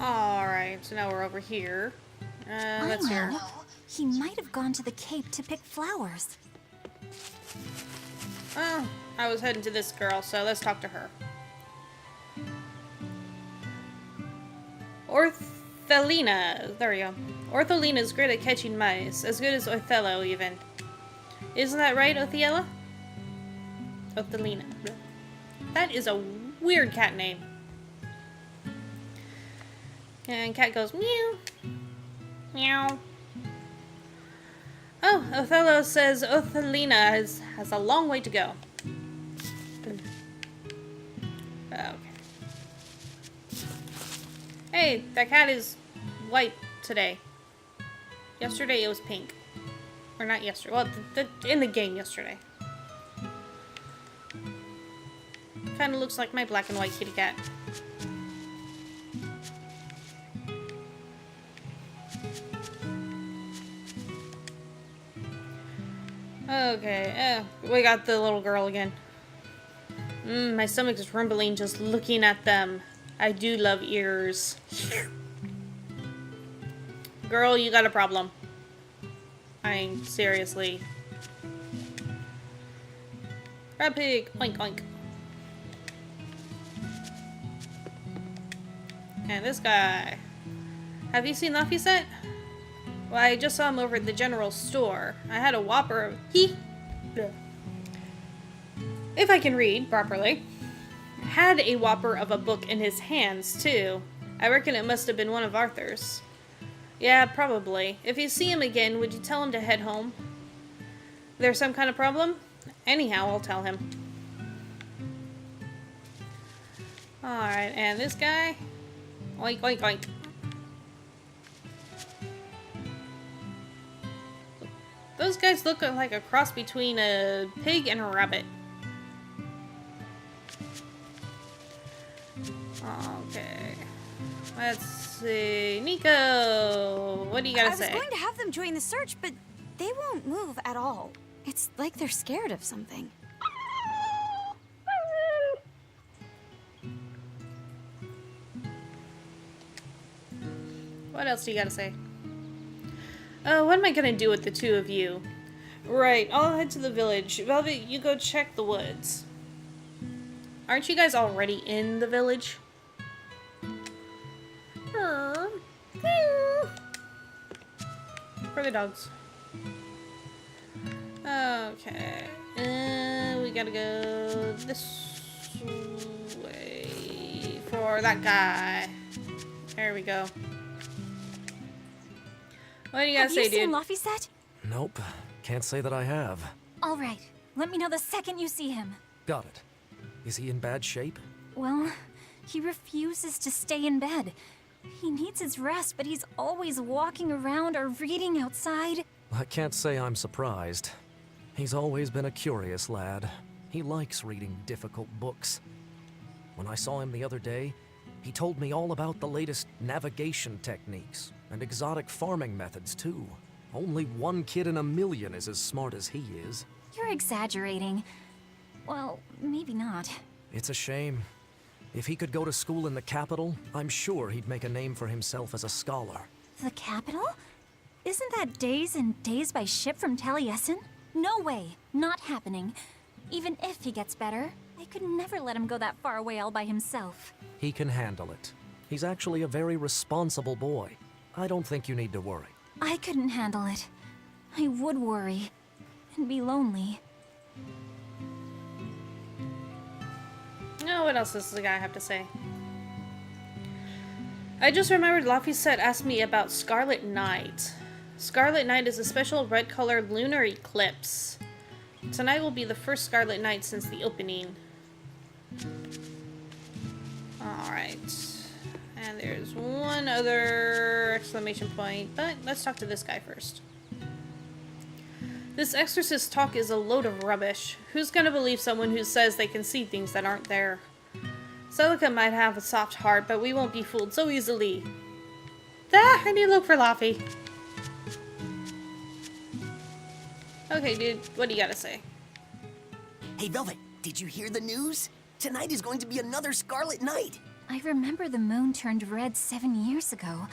Alright, so now we're over here. I Let's hear. know. He might have gone to the cape to pick flowers. Oh, I was heading to this girl, so let's talk to her. Orthelina. There we go. Orthelina is great at catching mice, as good as Othello, even. Isn't that right, Othello? Othelina. That is a weird cat name. And cat goes, meow. Meow. Oh, Othello says Othelina has a long way to go. Okay. Hey, that cat is white today. Yesterday it was pink. Or not yesterday. Well, in the game yesterday. Kind of looks like my black and white kitty cat. Okay, we got the little girl again. My stomach is rumbling just looking at them. I do love ears. Girl, you got a problem. I mean, seriously. Rat pig, oink oink. And this guy. Have you seen Laphicet? Well, I just saw him over at the general store. I had a whopper of... If I can read properly. Had a whopper of a book in his hands, too. I reckon it must have been one of Arthur's. Yeah, probably. If you see him again, would you tell him to head home? There's some kind of problem? Anyhow, I'll tell him. Alright, and this guy? Oink, oink, oink. Those guys look like a cross between a pig and a rabbit. Okay. Let's see. Nico! What do you gotta say? I was going to have them join the search, but they won't move at all. It's like they're scared of something. What else do you gotta say? What am I gonna do with the two of you? Right, I'll head to the village. Velvet, you go check the woods. Aren't you guys already in the village? For the dogs. Okay. We gotta go this way for that guy. There we go. What do you gotta say, dude? Have you seen Laphicet? Nope. Can't say that I have. All right. Let me know the second you see him. Got it. Is he in bad shape? Well, he refuses to stay in bed. He needs his rest, but he's always walking around or reading outside. I can't say I'm surprised. He's always been a curious lad. He likes reading difficult books. When I saw him the other day, he told me all about the latest navigation techniques and exotic farming methods, too. Only one kid in a million is as smart as he is. You're exaggerating. Well, maybe not. It's a shame. If he could go to school in the capital, I'm sure he'd make a name for himself as a scholar. The capital? Isn't that days and days by ship from Taliesin? No way. Not happening. Even if he gets better, I could never let him go that far away all by himself. He can handle it. He's actually a very responsible boy. I don't think you need to worry. I couldn't handle it. I would worry. And be lonely. Oh, what else does the guy have to say? I just remembered Laphicet asked me about Scarlet Night. Scarlet Night is a special red-colored lunar eclipse. Tonight will be the first Scarlet Night since the opening. Alright. And there's one other exclamation point, but let's talk to this guy first. This exorcist talk is a load of rubbish. Who's gonna believe someone who says they can see things that aren't there? Celica might have a soft heart, but we won't be fooled so easily. Ah, I need to look for Laffy. Okay, dude, what do you gotta say? Hey, Velvet, did you hear the news? Tonight is going to be another Scarlet Night. I remember the moon turned red 7 years ago.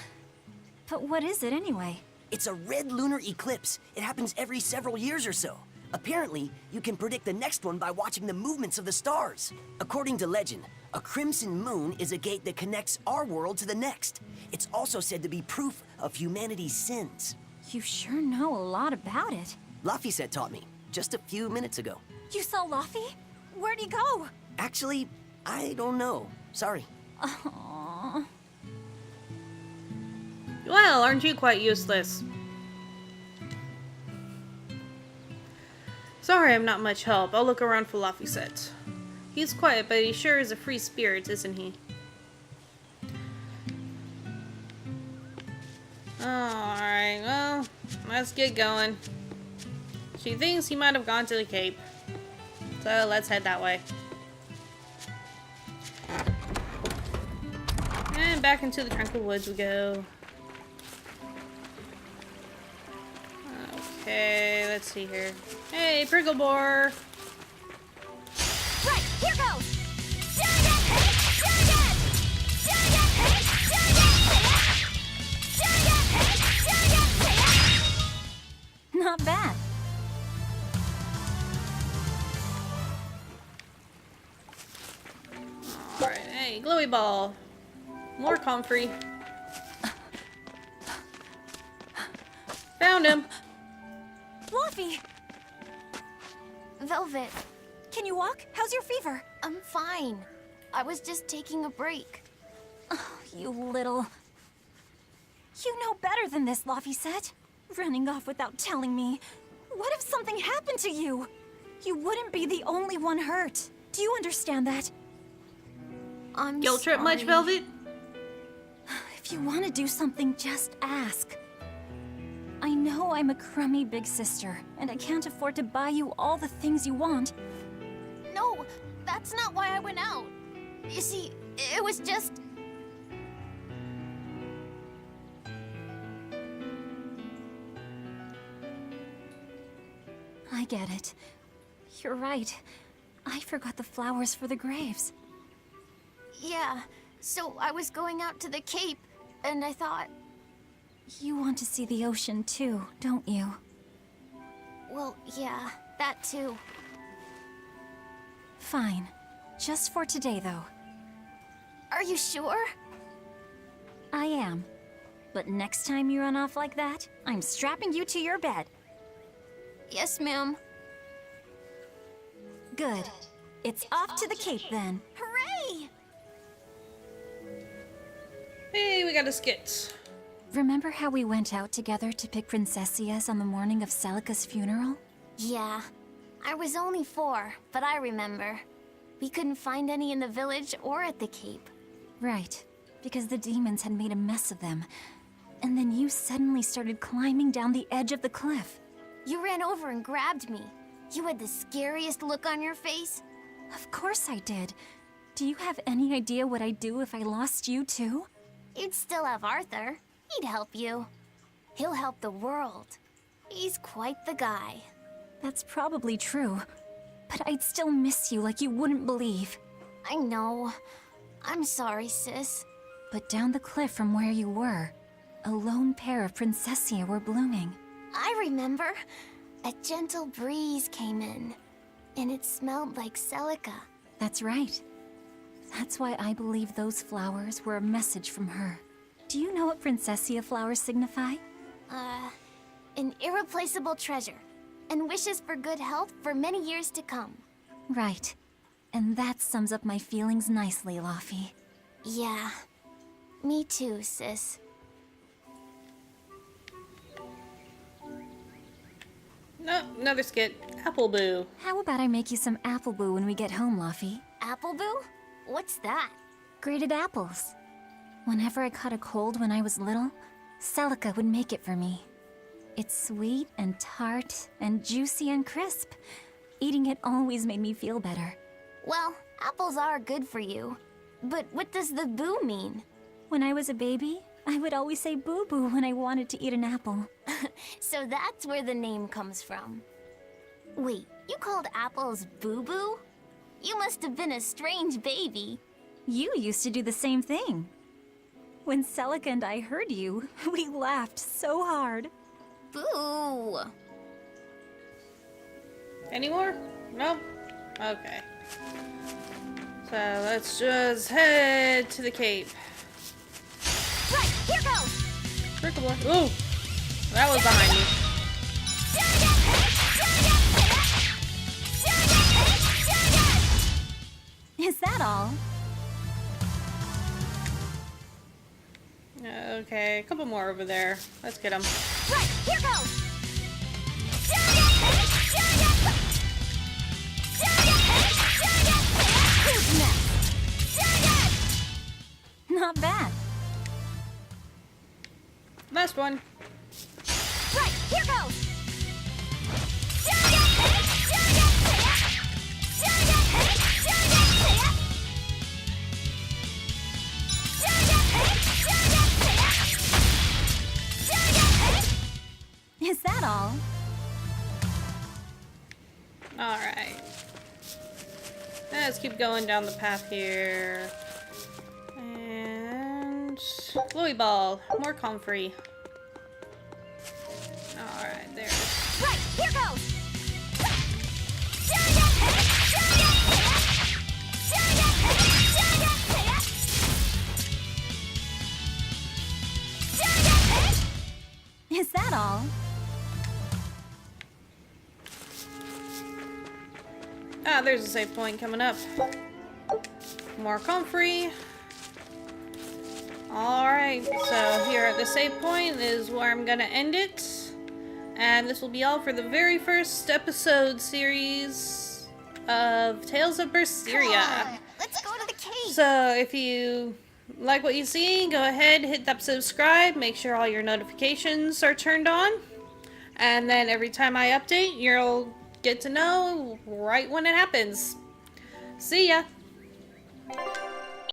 But what is it anyway? It's a red lunar eclipse. It happens every several years or so. Apparently, you can predict the next one by watching the movements of the stars. According to legend, a crimson moon is a gate that connects our world to the next. It's also said to be proof of humanity's sins. You sure know a lot about it. Laphicet taught me, just a few minutes ago. You saw Laffy? Where'd he go? Actually, I don't know. Sorry. Aww. Well, aren't you quite useless? Sorry, I'm not much help. I'll look around for Laphicet. He's quiet, but he sure is a free spirit, isn't he? Alright, well, let's get going. She thinks he might have gone to the Cape. So let's head that way. And back into the tranquil woods we go. Okay, let's see here. Hey, Prigglebore! Right, here goes! Shoot it! Shoot it! Shoot it! Shoot it! Shoot it! Not bad. Alright, hey, glowy ball. More comfrey. Found him! Fluffy! Velvet, Can you walk? How's your fever? I'm fine. I was just taking a break. Oh, you little... You know better than this, Laphicet. Running off without telling me. What if something happened to you? You wouldn't be the only one hurt. Do you understand that? I'm Guilt trip much, sorry. Velvet? If you want to do something, just ask. I know I'm a crummy big sister, and I can't afford to buy you all the things you want. No, that's not why I went out. You see, it was just... I get it. You're right. I forgot the flowers for the graves. Yeah, so I was going out to the Cape, and I thought, You want to see the ocean too, don't you? well, yeah, that too. Fine. Just for today, though. Are you sure? I am. But next time you run off like that, I'm strapping you to your bed. Yes, ma'am. Good. It's off to the Cape then. Hooray! Hey, we got a skit. Remember how we went out together to pick princessias on the morning of Celica's funeral? Yeah, I was only 4, but I remember. We couldn't find any in the village or at the Cape. Right. Because the demons had made a mess of them. And then you suddenly started climbing down the edge of the cliff. You ran over and grabbed me. You had the scariest look on your face. Of course I did. Do you have any idea what I'd do if I lost you too? You'd still have Arthur. He'd help you. He'll help the world. He's quite the guy. That's probably true. But I'd still miss you like you wouldn't believe. I know. I'm sorry, sis. But down the cliff from where you were, a lone pair of princessia were blooming. I remember. A gentle breeze came in, and it smelled like Celica. That's right. That's why I believe those flowers were a message from her. Do you know what princessia flowers signify? An irreplaceable treasure, and wishes for good health for many years to come. Right. And that sums up my feelings nicely, Laffy. Yeah. Me too, sis. No, another skit. Apple Boo. How about I make you some apple boo when we get home, Laffy? Appleboo? What's that? Grated apples. Whenever I caught a cold when I was little, Celica would make it for me. It's sweet and tart and juicy and crisp. Eating it always made me feel better. Well, apples are good for you. But what does the boo mean? When I was a baby, I would always say boo-boo when I wanted to eat an apple. So that's where the name comes from. Wait, you called apples boo-boo? You must have been a strange baby. You used to do the same thing. When Celica and I heard you, we laughed so hard. Boo! Any more? Nope. Okay. So let's just head to the cape. Right, here goes! Crickable. Ooh! That was behind me. Is that all? Okay, a couple more over there. Let's get them. Right, here goes! Who's next? Not bad. Last one. Right, here goes! Is that all? Alright. Let's keep going down the path here. And... Glowy ball. More comfrey. Alright, there. Right, here goes! Is that all? Ah, there's a save point coming up. More comfrey. Alright, so here at the save point is where I'm gonna end it. And this will be all for the very first episode series of Tales of Berseria. Let's go to the cave! So if you like what you see, go ahead, hit that subscribe, make sure all your notifications are turned on. And then every time I update, you'll get to know right when it happens. See ya!